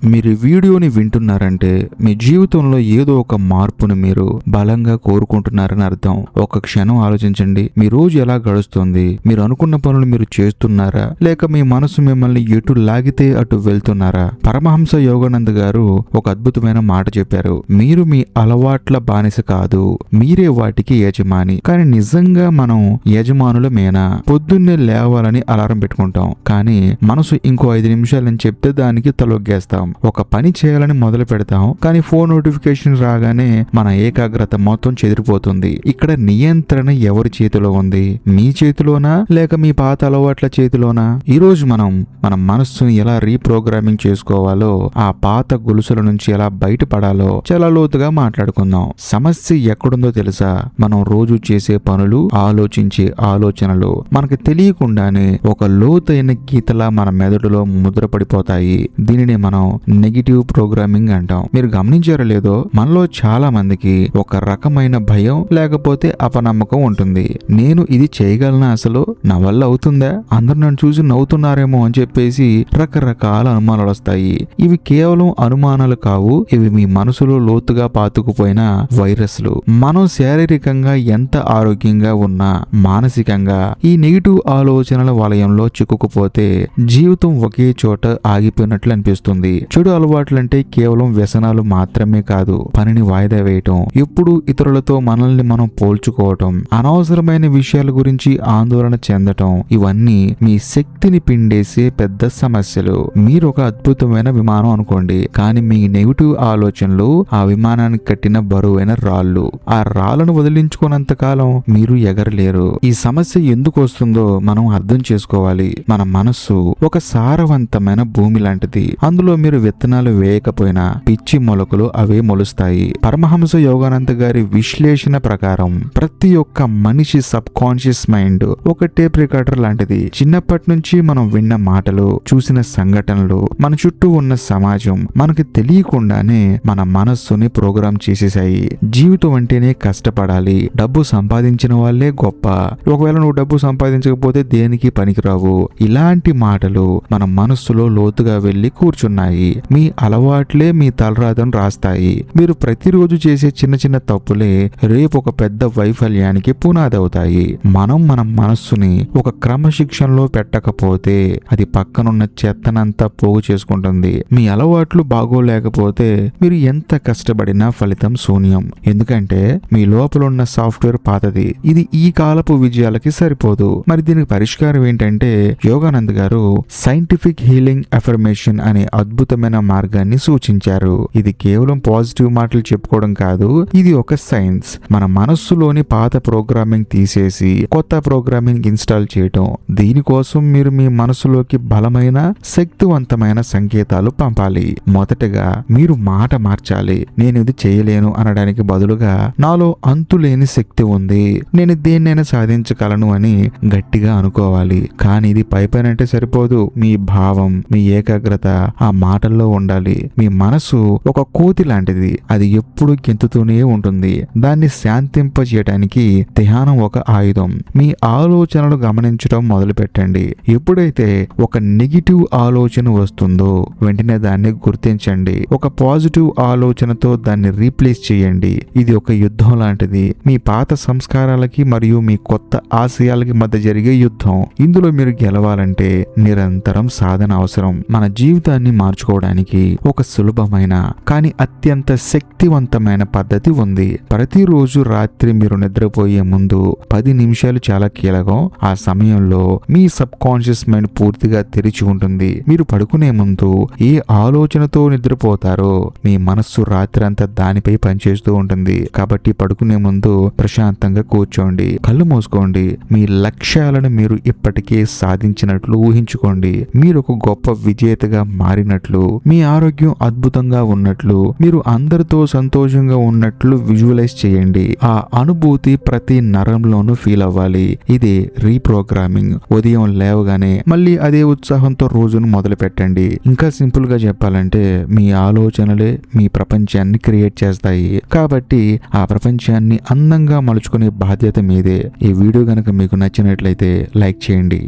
మీరు ఈ వీడియోని వింటున్నారంటే మీ జీవితంలో ఏదో ఒక మార్పును మీరు బలంగా కోరుకుంటున్నారని అర్థం. ఒక క్షణం ఆలోచించండి. మీ రోజు ఎలా గడుస్తుంది? మీరు అనుకున్న పనులు మీరు చేస్తున్నారా, లేక మీ మనసు మిమ్మల్ని ఎటు లాగితే అటు వెళ్తున్నారా? పరమహంస యోగానంద్ గారు ఒక అద్భుతమైన మాట చెప్పారు. మీరు మీ అలవాట్ల బానిస కాదు, మీరే వాటికి యజమాని. కానీ నిజంగా మనం యజమానులమేనా? పొద్దున్నే లేవాలని అలారం పెట్టుకుంటాం, కానీ మనసు ఇంకో 5 నిమిషాలని చెప్తే దానికి తలొగ్గేస్తాం. ఒక పని చేయాలని మొదలు పెడతాం, కానీ ఫోన్ నోటిఫికేషన్ రాగానే మన ఏకాగ్రత మొత్తం చెదిరిపోతుంది. ఇక్కడ నియంత్రణ ఎవరి చేతిలో ఉంది? మీ చేతిలోనా, లేక మీ పాత అలవాట్ల చేతిలోనా? ఈ రోజు మనం మన మనస్సును ఎలా రీప్రోగ్రామింగ్ చేసుకోవాలో, ఆ పాత గొలుసుల నుంచి ఎలా బయటపడాలో చాలా లోతుగా మాట్లాడుకుందాం. సమస్య ఎక్కడుందో తెలుసా? మనం రోజు చేసే పనులు, ఆలోచించే ఆలోచనలు మనకు తెలియకుండానే ఒక లోతైన గీతలా మన మెదడులో ముద్రపడిపోతాయి. దీనిని మనం నెగిటివ్ ప్రోగ్రామింగ్ అంటాం. మీరు గమనించారో లేదో, మనలో చాలా మందికి ఒక రకమైన భయం లేకపోతే అపనమ్మకం ఉంటుంది. నేను ఇది చేయగలనా? అసలు నా వల్ల అవుతుందా? అందరు నన్ను చూసి నవ్వుతున్నారేమో అని చెప్పేసి రకరకాల అనుమానాలు వస్తాయి. ఇవి కేవలం అనుమానాలు కావు, ఇవి మీ మనసులో లోతుగా పాతుకుపోయిన వైరస్లు. మనం శారీరకంగా ఎంత ఆరోగ్యంగా ఉన్నా మానసికంగా ఈ నెగిటివ్ ఆలోచనల వలయంలో చిక్కుకుపోతే జీవితం ఒకే చోట ఆగిపోయినట్లు అనిపిస్తుంది. చెడు అలవాట్లంటే కేవలం వ్యసనాలు మాత్రమే కాదు, పనిని వాయిదా వేయటం, ఎప్పుడు ఇతరులతో మనల్ని మనం పోల్చుకోవటం, అనవసరమైన విషయాల గురించి ఆందోళన చెందటం, ఇవన్నీ మీ శక్తిని పిండేసే పెద్ద సమస్యలు. మీరు ఒక అద్భుతమైన విమానం అనుకోండి, కానీ మీ నెగిటివ్ ఆలోచనలు ఆ విమానానికి కట్టిన బరువైన రాళ్ళు. ఆ రాళ్లను వదిలించుకున్నంత కాలం మీరు ఎగరలేరు. ఈ సమస్య ఎందుకు వస్తుందో మనం అర్థం చేసుకోవాలి. మన మనస్సు ఒక సారవంతమైన భూమి లాంటిది. అందులో మీరు విత్తనాలు వేయకపోయినా పిచ్చి మొలకలు అవే మొలుస్తాయి. పరమహంస యోగానంద గారి విశ్లేషణ ప్రకారం ప్రతి ఒక్క మనిషి సబ్ కాన్షియస్ మైండ్ ఒక టేప్ రికార్డర్ లాంటిది. చిన్నప్పటి నుంచి మనం విన్న మాటలు, చూసిన సంఘటనలు, మన చుట్టూ ఉన్న సమాజం మనకి తెలియకుండానే మన మనస్సుని ప్రోగ్రామ్ చేసేసాయి. జీవితం అంటేనే కష్టపడాలి, డబ్బు సంపాదించిన వాళ్ళే గొప్ప, ఒకవేళ నువ్వు డబ్బు సంపాదించకపోతే దేనికి పనికిరావు, ఇలాంటి మాటలు మన మనస్సులో లోతుగా వెళ్లి కూర్చున్నాయి. మీ అలవాట్లే మీ తలరాతను రాస్తాయి. మీరు ప్రతిరోజు చేసే చిన్న చిన్న తప్పులే రేపు ఒక పెద్ద వైఫల్యానికి పునాది అవుతాయి. మనం మన మనస్సుని ఒక క్రమశిక్షణలో పెట్టకపోతే అది పక్కనున్న చెత్తనంతా పోగు చేసుకుంటుంది. మీ అలవాట్లు బాగోలేకపోతే మీరు ఎంత కష్టపడినా ఫలితం శూన్యం. ఎందుకంటే మీ లోపల ఉన్న సాఫ్ట్వేర్ పాతది. ఇది ఈ కాలపు విజయాలకి సరిపోదు. మరి దీనికి పరిష్కారం ఏంటంటే, యోగానంద్ గారు సైంటిఫిక్ హీలింగ్ అఫర్మేషన్ అనే అద్భుతమైన మార్గాన్ని సూచించారు. ఇది కేవలం పాజిటివ్ మాటలు చెప్పుకోవడం కాదు, ఇది ఒక సైన్స్. మన మనస్సులోని పాత ప్రోగ్రామింగ్ తీసేసి కొత్త ప్రోగ్రామింగ్ ఇన్స్టాల్ చేయటం. దీనికోసం మీరు మీ మనసులోకి బలమైన, శక్తివంతమైన సంకేతాలు పంపాలి. మొదటగా మీరు మాట మార్చాలి. నేను ఇది చేయలేను అనడానికి బదులుగా నాలో అంతులేని శక్తి ఉంది, నేను దేన్నైనా సాధించగలను అని గట్టిగా అనుకోవాలి. కానీ ఇది పైపైనంటే సరిపోదు. మీ భావం, మీ ఏకాగ్రత ఆ మాటల్లో ఉండాలి. మీ మనసు ఒక కోతి లాంటిది, అది ఎప్పుడు గెంతుతూనే ఉంటుంది. దాన్ని శాంతింపజేయడానికి ధ్యానం ఒక ఆయుధం. మీ ఆలోచనలు గమనించడం మొదలు పెట్టండి. ఎప్పుడైతే ఒక నెగిటివ్ ఆలోచన వస్తుందో వెంటనే దాన్ని గుర్తించండి. ఒక పాజిటివ్ ఆలోచనతో దాన్ని రీప్లేస్ చేయండి. ఇది ఒక యుద్ధం లాంటిది. మీ పాత సంస్కారాలకి మరియు మీ కొత్త ఆశయాలకి మధ్య జరిగే యుద్ధం. ఇందులో మీరు గెలవాలంటే నిరంతరం సాధన అవసరం. మన జీవితాన్ని మార్చుకోవడానికి ఒక సులభమైన కానీ అత్యంత శక్తివంతమైన పద్ధతి ఉంది. ప్రతిరోజు రాత్రి మీరు నిద్రపోయే ముందు 10 నిమిషాలు చాలా కీలకం. ఆ సమయంలో మీ సబ్ కాన్షియస్ మైండ్ పూర్తిగా తెరిచి ఉంటుంది. మీరు పడుకునే ముందు ఏ ఆలోచనతో నిద్రపోతారో మీ మనస్సు రాత్రి అంతా దానిపై పనిచేస్తూ ఉంటుంది. కాబట్టి పడుకునే ముందు ప్రశాంతంగా కూర్చోండి, కళ్ళు మూసుకోండి. మీ లక్ష్యాలను మీరు ఇప్పటికే సాధించినట్లు ఊహించుకోండి. మీరు ఒక గొప్ప విజేతగా మారినట్లు, మీ ఆరోగ్యం అద్భుతంగా ఉన్నట్లు, మీరు అందరితో సంతోషంగా ఉన్నట్లు విజువలైజ్ చేయండి. ఆ అనుభూతి ప్రతి నరంలోనూ ఫీల్ అవ్వాలి. ఇదే రీప్రోగ్రామింగ్. ఉదయం లేవగానే మళ్ళీ అదే ఉత్సాహంతో రోజును మొదలు పెట్టండి. ఇంకా సింపుల్ గా చెప్పాలంటే మీ ఆలోచనలే మీ ప్రపంచాన్ని క్రియేట్ చేస్తాయి. కాబట్టి ఆ ప్రపంచాన్ని అందంగా మలుచుకునే బాధ్యత మీదే. ఈ వీడియో గనక మీకు నచ్చినట్లయితే లైక్ చేయండి.